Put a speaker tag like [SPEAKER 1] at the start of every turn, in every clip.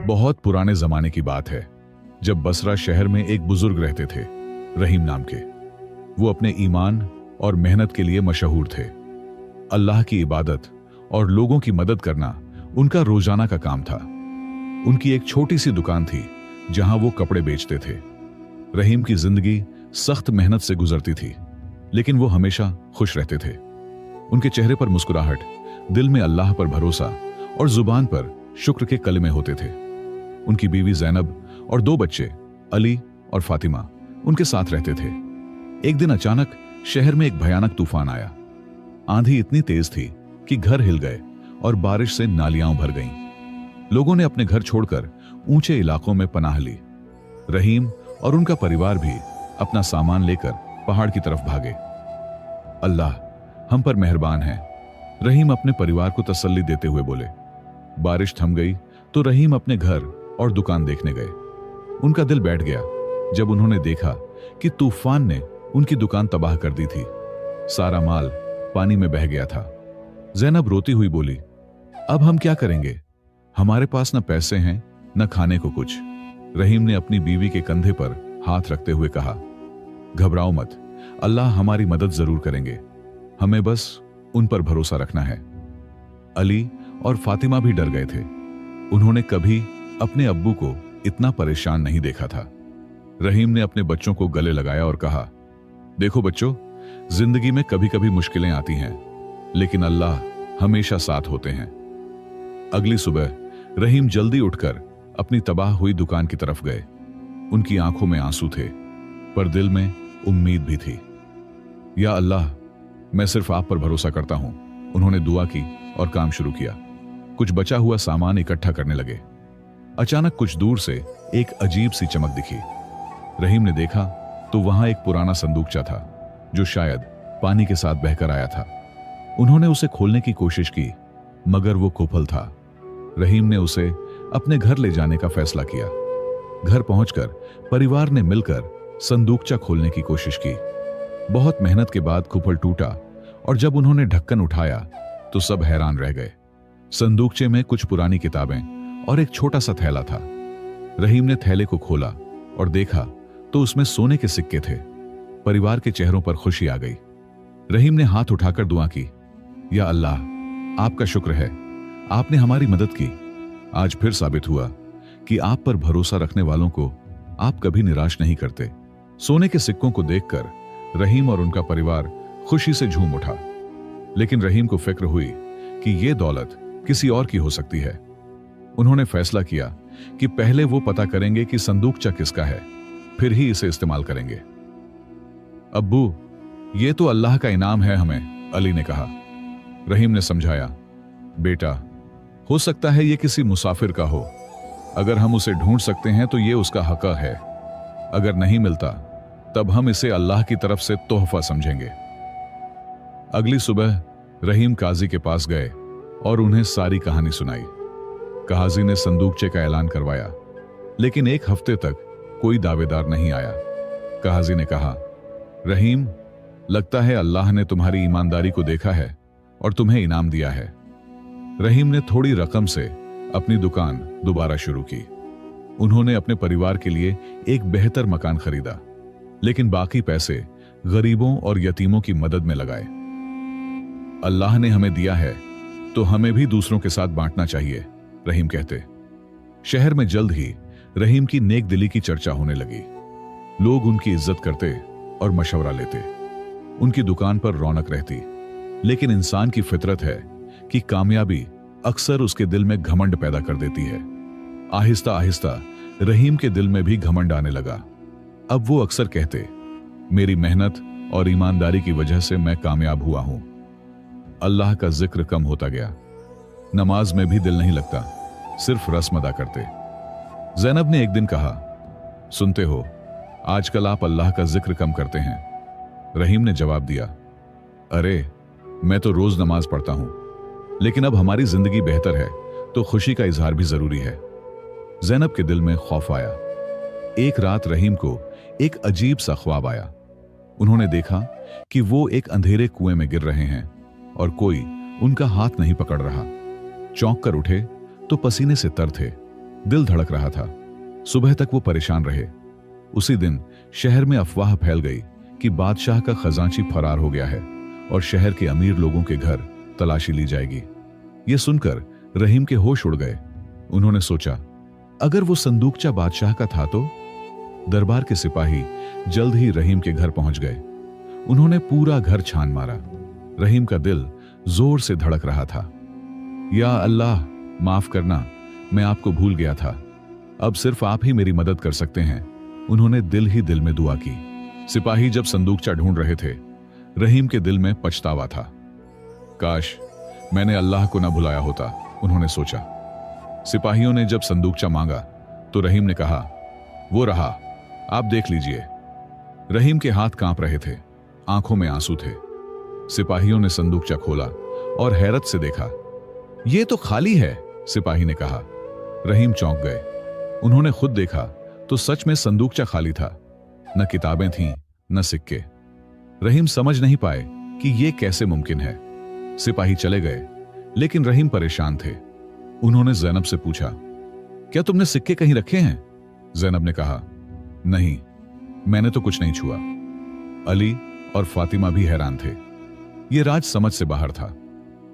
[SPEAKER 1] बहुत पुराने जमाने की बात है, जब बसरा शहर में एक बुजुर्ग रहते थे, रहीम नाम के। वो अपने ईमान और मेहनत के लिए मशहूर थे। अल्लाह की इबादत और लोगों की मदद करना उनका रोजाना का काम था। उनकी एक छोटी सी दुकान थी जहां वो कपड़े बेचते थे। रहीम की जिंदगी सख्त मेहनत से गुजरती थी, लेकिन वो हमेशा खुश रहते थे। उनके चेहरे पर मुस्कुराहट, दिल में अल्लाह पर भरोसा और जुबान पर शुक्र के कलमे होते थे। उनकी बीवी जैनब और 2 बच्चे अली और फातिमा उनके साथ रहते थे। एक दिन अचानक शहर में एक भयानक तूफान आया। आंधी इतनी तेज थी कि घर हिल गए और बारिश से नालियां भर गईं। लोगों ने अपने घर छोड़कर ऊंचे इलाकों में पनाह ली। रहीम और उनका परिवार भी अपना सामान लेकर पहाड़ की तरफ भागे। अल्लाह हम पर मेहरबान है, रहीम अपने परिवार को तसल्ली देते हुए बोले। बारिश थम गई तो रहीम अपने घर और दुकान देखने गए। उनका दिल बैठ गया जब उन्होंने देखा कि तूफान ने उनकी दुकान तबाह कर दी थी। सारा माल पानी में बह गया था। जैनब रोती हुई बोली, अब हम क्या करेंगे? हमारे पास न पैसे हैं न खाने को कुछ। रहीम ने अपनी बीवी के कंधे पर हाथ रखते हुए कहा, घबराओ मत, अल्लाह हमारी मदद जरूर करेंगे। हमें बस उन पर भरोसा रखना है। अली और फातिमा भी डर गए थे। उन्होंने कभी अपने अब्बू को इतना परेशान नहीं देखा था। रहीम ने अपने बच्चों को गले लगाया और कहा, देखो बच्चों, जिंदगी में कभी कभी मुश्किलें आती हैं, लेकिन अल्लाह हमेशा साथ होते हैं। अगली सुबह रहीम जल्दी उठकर अपनी तबाह हुई दुकान की तरफ गए। उनकी आंखों में आंसू थे, पर दिल में उम्मीद भी थी। या अल्लाह, मैं सिर्फ आप पर भरोसा करता हूं। उन्होंने दुआ की और काम शुरू किया। कुछ बचा हुआ सामान इकट्ठा करने लगे। अचानक कुछ दूर से एक अजीब सी चमक दिखी। रहीम ने देखा तो वहां एक पुराना संदूकचा था, जो शायद पानी के साथ बहकर आया था। उन्होंने उसे खोलने की कोशिश की, मगर वो कुफल था। रहीम ने उसे अपने घर ले जाने का फैसला किया। घर पहुंचकर परिवार ने मिलकर संदूकचा खोलने की कोशिश की। बहुत मेहनत के बाद कुफल टूटा और जब उन्होंने ढक्कन उठाया तो सब हैरान रह गए। संदूकचे में कुछ पुरानी किताबें और एक छोटा सा थैला था। रहीम ने थैले को खोला और देखा तो उसमें सोने के सिक्के थे। परिवार के चेहरों पर खुशी आ गई। रहीम ने हाथ उठाकर दुआ की, या अल्लाह, आपका शुक्र है, आपने हमारी मदद की। आज फिर साबित हुआ कि आप पर भरोसा रखने वालों को आप कभी निराश नहीं करते। सोने के सिक्कों को देखकर रहीम और उनका परिवार खुशी से झूम उठा। लेकिन रहीम को फिक्र हुई कि यह दौलत किसी और की हो सकती है। उन्होंने फैसला किया कि पहले वो पता करेंगे कि संदूकचा किसका है, फिर ही इसे इस्तेमाल करेंगे। अब्बू, ये तो अल्लाह का इनाम है हमें, अली ने कहा। रहीम ने समझाया, बेटा, हो सकता है ये किसी मुसाफिर का हो। अगर हम उसे ढूंढ सकते हैं तो ये उसका हक है। अगर नहीं मिलता तब हम इसे अल्लाह की तरफ से तोहफा समझेंगे। अगली सुबह रहीम काजी के पास गए और उन्हें सारी कहानी सुनाई। काजी ने संदूकचे का ऐलान करवाया, लेकिन 1 हफ्ते तक कोई दावेदार नहीं आया। काजी ने कहा, रहीम, लगता है अल्लाह ने तुम्हारी ईमानदारी को देखा है और तुम्हें इनाम दिया है। रहीम ने थोड़ी रकम से अपनी दुकान दोबारा शुरू की। उन्होंने अपने परिवार के लिए एक बेहतर मकान खरीदा, लेकिन बाकी पैसे गरीबों और यतीमों की मदद में लगाए। अल्लाह ने हमें दिया है तो हमें भी दूसरों के साथ बांटना चाहिए, रहीम कहते। शहर में जल्द ही रहीम की नेक दिली की चर्चा होने लगी। लोग उनकी इज्जत करते और मशवरा लेते। उनकी दुकान पर रौनक रहती। लेकिन इंसान की फितरत है कि कामयाबी अक्सर उसके दिल में घमंड पैदा कर देती है। आहिस्ता आहिस्ता रहीम के दिल में भी घमंड आने लगा। अब वो अक्सर कहते, मेरी मेहनत और ईमानदारी की वजह से मैं कामयाब हुआ हूं। अल्लाह का जिक्र कम होता गया। नमाज में भी दिल नहीं लगता, सिर्फ रस्म अदा करते। जैनब ने एक दिन कहा, सुनते हो, आजकल आप अल्लाह का जिक्र कम करते हैं। रहीम ने जवाब दिया, अरे, मैं तो रोज नमाज पढ़ता हूं, लेकिन अब हमारी जिंदगी बेहतर है तो खुशी का इजहार भी जरूरी है। जैनब के दिल में खौफ आया। एक रात रहीम को एक अजीब सा ख्वाब आया। उन्होंने देखा कि वो एक अंधेरे कुएं में गिर रहे हैं और कोई उनका हाथ नहीं पकड़ रहा। चौंक कर उठे तो पसीने से तर थे। दिल धड़क रहा था। सुबह तक वो परेशान रहे। उसी दिन शहर में अफवाह फैल गई कि बादशाह का खजांची फरार हो गया है और शहर के अमीर लोगों के घर तलाशी ली जाएगी। ये सुनकर रहीम के होश उड़ गए। उन्होंने सोचा, अगर वो संदूकचा बादशाह का था तो? दरबार के सिपाही जल्द ही रहीम के घर पहुंच गए। उन्होंने पूरा घर छान मारा। रहीम का दिल जोर से धड़क रहा था। या अल्लाह, माफ करना, मैं आपको भूल गया था। अब सिर्फ आप ही मेरी मदद कर सकते हैं। उन्होंने दिल ही दिल में दुआ की। सिपाही जब संदूकचा ढूंढ रहे थे, रहीम के दिल में पछतावा था। काश मैंने अल्लाह को न भुलाया होता, उन्होंने सोचा। सिपाहियों ने जब संदूकचा मांगा तो रहीम ने कहा, वो रहा, आप देख लीजिए। रहीम के हाथ कांप रहे थे, आंखों में आंसू थे। सिपाहियों ने संदूकचा खोला और हैरत से देखा। यह तो खाली है, सिपाही ने कहा। रहीम चौंक गए। उन्होंने खुद देखा तो सच में संदूकचा खाली था। न किताबें थीं, न सिक्के। रहीम समझ नहीं पाए कि यह कैसे मुमकिन है। सिपाही चले गए, लेकिन रहीम परेशान थे। उन्होंने ज़ैनब से पूछा, क्या तुमने सिक्के कहीं रखे हैं? ज़ैनब ने कहा, नहीं, मैंने तो कुछ नहीं छुआ। अली और फातिमा भी हैरान थे। यह राज समझ से बाहर था।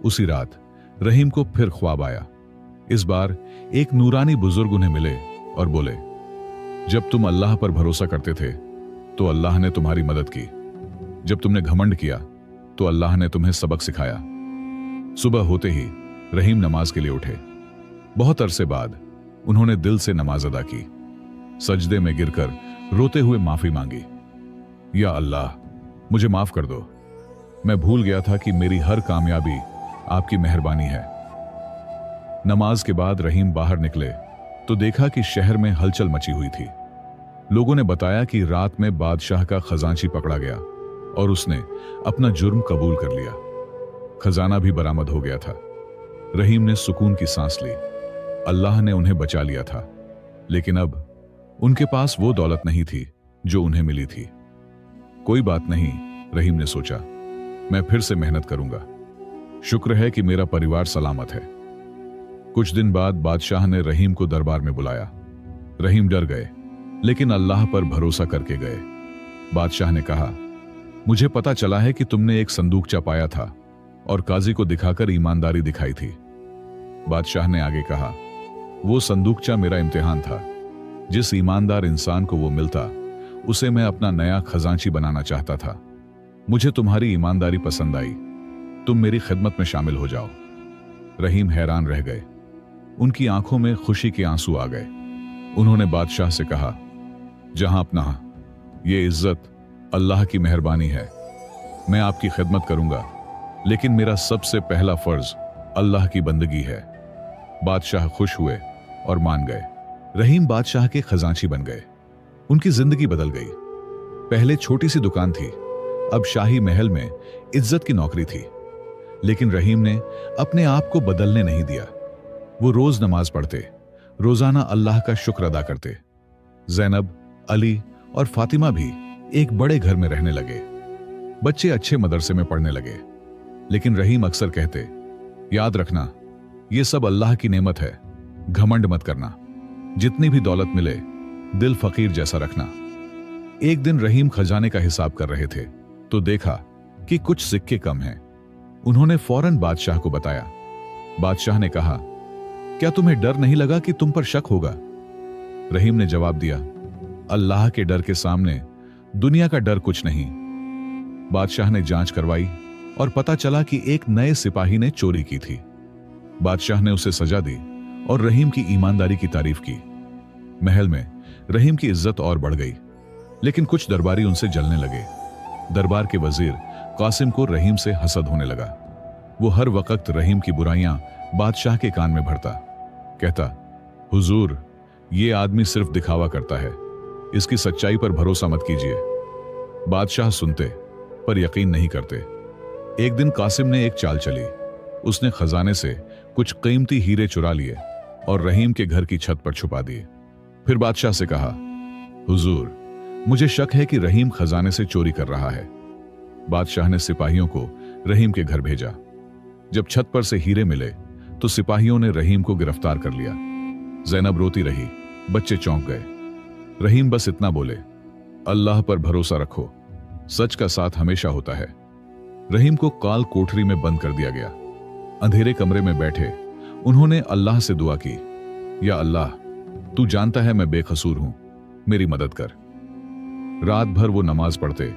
[SPEAKER 1] उसी रात रहीम को फिर ख्वाब आया। इस बार एक नूरानी बुजुर्ग उन्हें मिले और बोले, जब तुम अल्लाह पर भरोसा करते थे तो अल्लाह ने तुम्हारी मदद की। जब तुमने घमंड किया तो अल्लाह ने तुम्हें सबक सिखाया। सुबह होते ही रहीम नमाज के लिए उठे। बहुत अरसे बाद उन्होंने दिल से नमाज अदा की। सजदे में गिरकर रोते हुए माफी मांगी। या अल्लाह, मुझे माफ कर दो। मैं भूल गया था कि मेरी हर कामयाबी आपकी मेहरबानी है। नमाज के बाद रहीम बाहर निकले तो देखा कि शहर में हलचल मची हुई थी। लोगों ने बताया कि रात में बादशाह का खजांची पकड़ा गया और उसने अपना जुर्म कबूल कर लिया। खजाना भी बरामद हो गया था। रहीम ने सुकून की सांस ली। अल्लाह ने उन्हें बचा लिया था, लेकिन अब उनके पास वो दौलत नहीं थी जो उन्हें मिली थी। कोई बात नहीं, रहीम ने सोचा, मैं फिर से मेहनत करूंगा। शुक्र है कि मेरा परिवार सलामत है। कुछ दिन बाद बादशाह ने रहीम को दरबार में बुलाया। रहीम डर गए, लेकिन अल्लाह पर भरोसा करके गए। बादशाह ने कहा, मुझे पता चला है कि तुमने एक संदूकचा पाया था और काजी को दिखाकर ईमानदारी दिखाई थी। बादशाह ने आगे कहा, वो संदूकचा मेरा इम्तिहान था। जिस ईमानदार इंसान को वो मिलता, उसे मैं अपना नया खजांची बनाना चाहता था। मुझे तुम्हारी ईमानदारी पसंद आई। तुम मेरी खिदमत में शामिल हो जाओ। रहीम हैरान रह गए। उनकी आंखों में खुशी के आंसू आ गए। उन्होंने बादशाह से कहा, जहां अपना, ये इज्जत अल्लाह की मेहरबानी है। मैं आपकी खिदमत करूंगा, लेकिन मेरा सबसे पहला फर्ज अल्लाह की बंदगी है। बादशाह खुश हुए और मान गए। रहीम बादशाह के खजांची बन गए। उनकी जिंदगी बदल गई। पहले छोटी सी दुकान थी, अब शाही महल में इज्जत की नौकरी थी। लेकिन रहीम ने अपने आप को बदलने नहीं दिया। वो रोज नमाज पढ़ते, रोजाना अल्लाह का शुक्र अदा करते। ज़ैनब, अली और फातिमा भी एक बड़े घर में रहने लगे। बच्चे अच्छे मदरसे में पढ़ने लगे। लेकिन रहीम अक्सर कहते, याद रखना, ये सब अल्लाह की नेमत है, घमंड मत करना। जितनी भी दौलत मिले, दिल फकीर जैसा रखना। एक दिन रहीम खजाने का हिसाब कर रहे थे तो देखा कि कुछ सिक्के कम हैं। उन्होंने फौरन बादशाह को बताया। बादशाह ने कहा, क्या तुम्हें डर नहीं लगा कि तुम पर शक होगा? रहीम ने जवाब दिया, अल्लाह के डर के सामने दुनिया का डर कुछ नहीं। बादशाह ने जांच करवाई और पता चला कि एक नए सिपाही ने चोरी की थी। बादशाह ने उसे सजा दी और रहीम की ईमानदारी की तारीफ की। महल में रहीम की इज्जत और बढ़ गई, लेकिन कुछ दरबारी उनसे जलने लगे। दरबार के वजीर कासिम को रहीम से हसद होने लगा। वो हर वक्त रहीम की बुराइयां बादशाह के कान में भरता। कहता, हुजूर, ये आदमी सिर्फ दिखावा करता है, इसकी सच्चाई पर भरोसा मत कीजिए। बादशाह सुनते पर यकीन नहीं करते। एक दिन कासिम ने एक चाल चली। उसने खजाने से कुछ कीमती हीरे चुरा लिए और रहीम के घर की छत पर छुपा दिए। फिर बादशाह से कहा, हुजूर, मुझे शक है कि रहीम खजाने से चोरी कर रहा है। बादशाह ने सिपाहियों को रहीम के घर भेजा। जब छत पर से हीरे मिले तो सिपाहियों ने रहीम को गिरफ्तार कर लिया। जैनब रोती रही, बच्चे चौंक गए। रहीम बस इतना बोले, अल्लाह पर भरोसा रखो, सच का साथ हमेशा होता है। रहीम को काल कोठरी में बंद कर दिया गया। अंधेरे कमरे में बैठे उन्होंने अल्लाह से दुआ की, या अल्लाह, तू जानता है मैं बेकसूर हूं, मेरी मदद कर। रात भर वो नमाज पढ़ते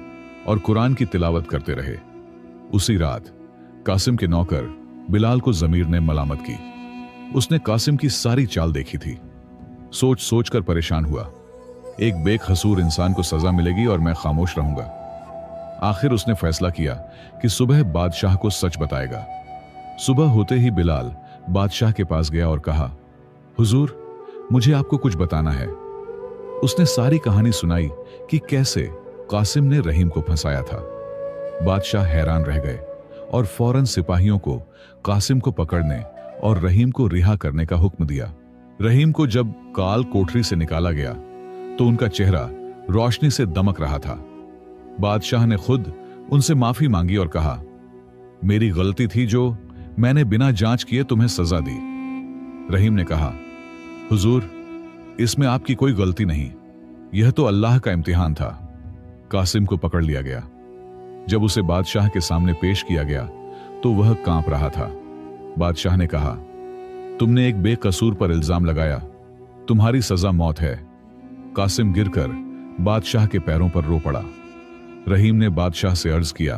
[SPEAKER 1] और कुरान की तिलावत करते रहे। उसी रात कासिम के नौकर बिलाल को जमीर ने मलामत की। उसने कासिम की सारी चाल देखी थी। सोच सोच कर परेशान हुआ, एक बेकसूर इंसान को सजा मिलेगी और मैं खामोश रहूंगा। आखिर उसने फैसला किया कि सुबह बादशाह को सच बताएगा। सुबह होते ही बिलाल बादशाह के पास गया और कहा, हुजूर, मुझे आपको कुछ बताना है। उसने सारी कहानी सुनाई कि कैसे कासिम ने रहीम को फंसाया था। बादशाह हैरान रह गए और फौरन सिपाहियों को कासिम को पकड़ने और रहीम को रिहा करने का हुक्म दिया। रहीम को जब काल कोठरी से निकाला गया तो उनका चेहरा रोशनी से दमक रहा था। बादशाह ने खुद उनसे माफी मांगी और कहा, मेरी गलती थी जो मैंने बिना जांच किए तुम्हें सजा दी। रहीम ने कहा, हुजूर, इसमें आपकी कोई गलती नहीं, यह तो अल्लाह का इम्तिहान था। कासिम को पकड़ लिया गया। जब उसे बादशाह के सामने पेश किया गया तो वह कांप रहा था। बादशाह ने कहा, तुमने एक बेकसूर पर इल्जाम लगाया, तुम्हारी सजा मौत है। कासिम गिरकर बादशाह के पैरों पर रो पड़ा। रहीम ने बादशाह से अर्ज किया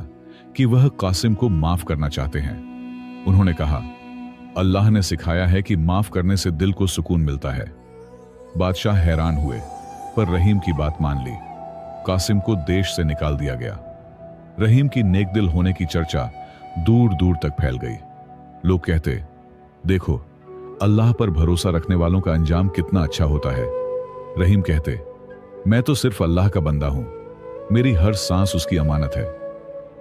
[SPEAKER 1] कि वह कासिम को माफ करना चाहते हैं। उन्होंने कहा, अल्लाह ने सिखाया है कि माफ करने से दिल को सुकून मिलता है। बादशाह हैरान हुए पर रहीम की बात मान ली। कासिम को देश से निकाल दिया गया। रहीम की नेक दिल होने की चर्चा दूर दूर तक फैल गई। लोग कहते, देखो, अल्लाह पर भरोसा रखने वालों का अंजाम कितना अच्छा होता है। रहीम कहते, मैं तो सिर्फ अल्लाह का बंदा हूं, मेरी हर सांस उसकी अमानत है।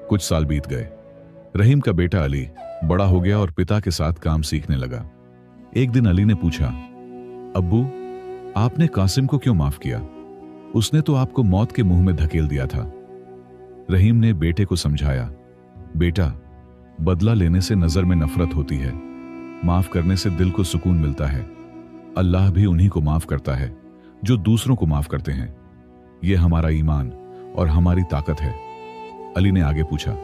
[SPEAKER 1] कुछ साल बीत गए। रहीम का बेटा अली बड़ा हो गया और पिता के साथ काम सीखने लगा। एक दिन अली ने पूछा, अब्बू, आपने कासिम को क्यों माफ किया? उसने तो आपको मौत के मुंह में धकेल दिया था। रहीम ने बेटे को समझाया, बेटा, बदला लेने से नजर में नफरत होती है, माफ करने से दिल को सुकून मिलता है। अल्लाह भी उन्हीं को माफ करता है जो दूसरों को माफ करते हैं। यह हमारा ईमान और हमारी ताकत है। अली ने आगे पूछा,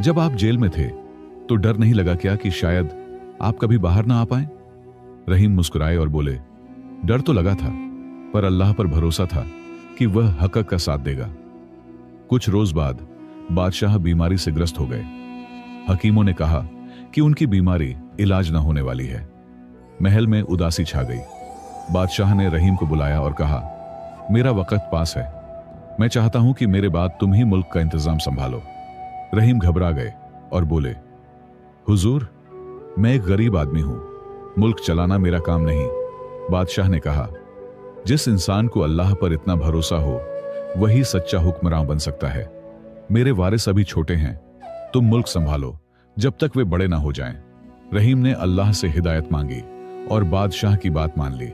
[SPEAKER 1] जब आप जेल में थे तो डर नहीं लगा क्या कि शायद आप कभी बाहर ना आ पाएं? रहीम मुस्कुराए और बोले, डर तो लगा था, पर अल्लाह पर भरोसा था कि वह हक का साथ देगा। कुछ रोज बाद बादशाह बीमारी से ग्रस्त हो गए। हकीमों ने कहा कि उनकी बीमारी इलाज न होने वाली है। महल में उदासी छा गई। बादशाह ने रहीम को बुलाया और कहा, मेरा वक्त पास है, मैं चाहता हूं कि मेरे बाद तुम ही मुल्क का इंतजाम संभालो। रहीम घबरा गए और बोले, हुजूर, मैं एक गरीब आदमी हूं, मुल्क चलाना मेरा काम नहीं। बादशाह ने कहा, जिस इंसान को अल्लाह पर इतना भरोसा हो वही सच्चा हुक्मरान बन सकता है। मेरे वारिस अभी छोटे हैं, तुम मुल्क संभालो जब तक वे बड़े ना हो जाएं। रहीम ने अल्लाह से हिदायत मांगी और बादशाह की बात मान ली।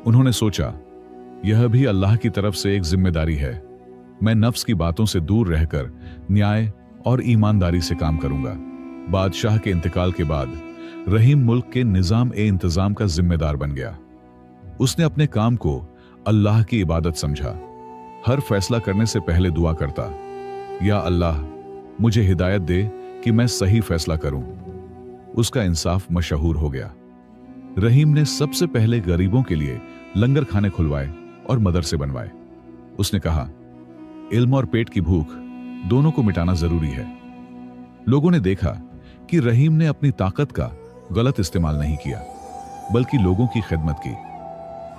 [SPEAKER 1] उन्होंने सोचा, यह भी अल्लाह की तरफ से एक जिम्मेदारी है। मैं नफ्स की बातों से दूर रहकर न्याय और ईमानदारी से काम करूंगा। बादशाह के इंतकाल के बाद रहीम मुल्क के निजाम ए इंतजाम का जिम्मेदार बन गया। उसने अपने काम को अल्लाह की इबादत समझा। हर फैसला करने से पहले दुआ करता, या अल्लाह, मुझे हिदायत दे कि मैं सही फैसला करूं। उसका इंसाफ मशहूर हो गया। रहीम ने सबसे पहले गरीबों के लिए लंगर खाने खुलवाए और मदरसे बनवाए। उसने कहा, इल्म और पेट की भूख दोनों को मिटाना जरूरी है। लोगों ने देखा कि रहीम ने अपनी ताकत का गलत इस्तेमाल नहीं किया, बल्कि लोगों की खिदमत की।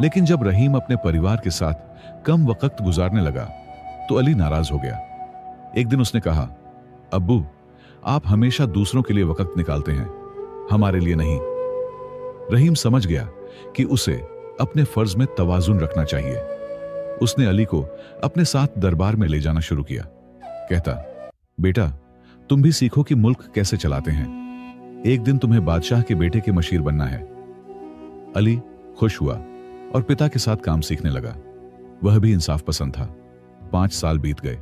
[SPEAKER 1] लेकिन जब रहीम अपने परिवार के साथ कम वक्त गुजारने लगा तो अली नाराज हो गया। एक दिन उसने कहा, अब्बू, आप हमेशा दूसरों के लिए वक्त निकालते हैं, हमारे लिए नहीं। रहीम समझ गया कि उसे अपने फर्ज में तवाजुन रखना चाहिए। उसने अली को अपने साथ दरबार में ले जाना शुरू किया। कहता, बेटा, तुम भी सीखो कि मुल्क कैसे चलाते हैं। एक दिन तुम्हें बादशाह के बेटे के मशीर बनना है। अली खुश हुआ और पिता के साथ काम सीखने लगा। वह भी इंसाफ पसंद था। 5 साल बीत गए।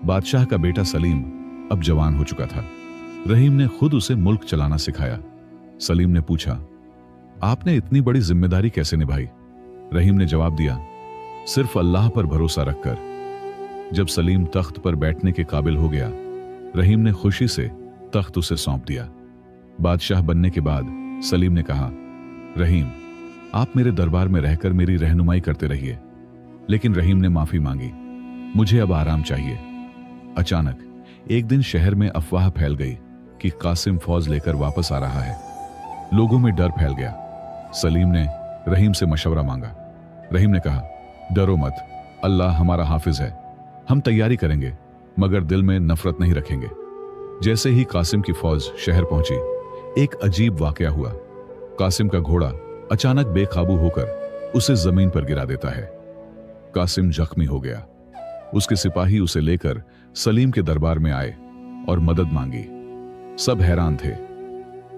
[SPEAKER 1] बादशाह का बेटा सलीम अब जवान हो चुका था। रहीम ने खुद उसे मुल्क चलाना सिखाया। सलीम ने पूछा, आपने इतनी बड़ी जिम्मेदारी कैसे निभाई? रहीम ने जवाब दिया, सिर्फ अल्लाह पर भरोसा रखकर। जब सलीम तख्त पर बैठने के काबिल हो गया, रहीम ने खुशी से तख्त उसे सौंप दिया। बादशाह बनने के बाद सलीम ने कहा, रहीम, आप मेरे दरबार में रहकर मेरी रहनुमाई करते रहिए। लेकिन रहीम ने माफी मांगी, मुझे अब आराम चाहिए। अचानक एक दिन शहर में अफवाह फैल गई कि कासिम फौज लेकर वापस आ रहा है। लोगों में डर फैल गया। सलीम ने रहीम से मशवरा मांगा। रहीम ने कहा, डरो मत, अल्लाह हमारा हाफिज है, हम तैयारी करेंगे, मगर दिल में नफरत नहीं रखेंगे। जैसे ही कासिम की फौज शहर पहुंची, एक अजीब वाकया हुआ। कासिम का घोड़ा अचानक बेकाबू होकर उसे जमीन पर गिरा देता है। कासिम जख्मी हो गया। उसके सिपाही उसे लेकर सलीम के दरबार में आए और मदद मांगी। सब हैरान थे।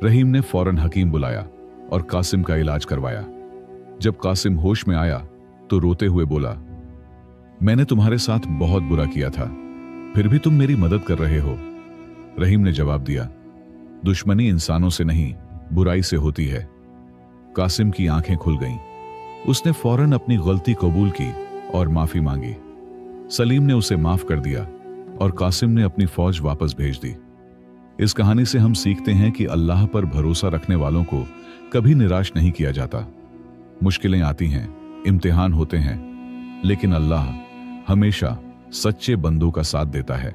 [SPEAKER 1] रहीम ने फौरन हकीम बुलाया और कासिम का इलाज करवाया। जब कासिम होश में आया तो रोते हुए बोला, मैंने तुम्हारे साथ बहुत बुरा किया था, फिर भी तुम मेरी मदद कर रहे हो। रहीम ने जवाब दिया, दुश्मनी इंसानों से नहीं, बुराई से होती है। कासिम की आंखें खुल गईं। उसने फौरन अपनी गलती कबूल की और माफी मांगी। सलीम ने उसे माफ कर दिया और कासिम ने अपनी फौज वापस भेज दी। इस कहानी से हम सीखते हैं कि अल्लाह पर भरोसा रखने वालों को कभी निराश नहीं किया जाता। मुश्किलें आती हैं, इम्तिहान होते हैं, लेकिन अल्लाह हमेशा सच्चे बंदों का साथ देता है।